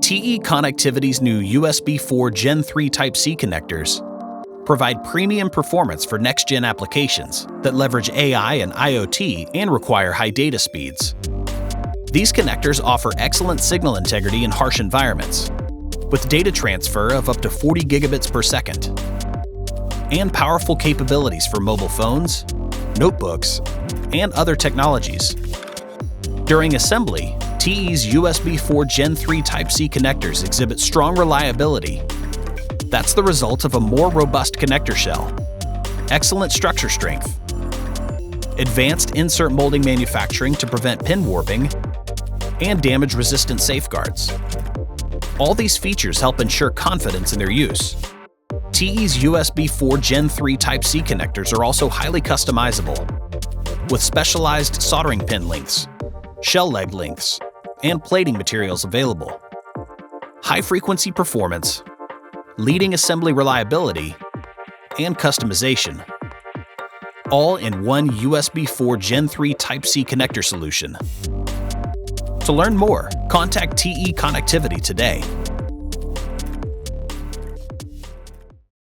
TE Connectivity's new USB4 Gen 3 Type-C connectors provide premium performance for next-gen applications that leverage AI and IoT and require high data speeds. These connectors offer excellent signal integrity in harsh environments, with data transfer of up to 40 gigabits per second, and powerful capabilities for mobile phones, notebooks, and other technologies. During assembly, TE's USB4 Gen 3 Type-C connectors exhibit strong reliability. That's the result of a more robust connector shell, excellent structure strength, advanced insert molding manufacturing to prevent pin warping, and damage-resistant safeguards. All these features help ensure confidence in their use. TE's USB4 Gen 3 Type-C connectors are also highly customizable, with specialized soldering pin lengths, shell leg lengths, and plating materials available. High-frequency performance, leading assembly reliability, and customization, all in one USB4 Gen 3 Type-C connector solution. To learn more, contact TE Connectivity today.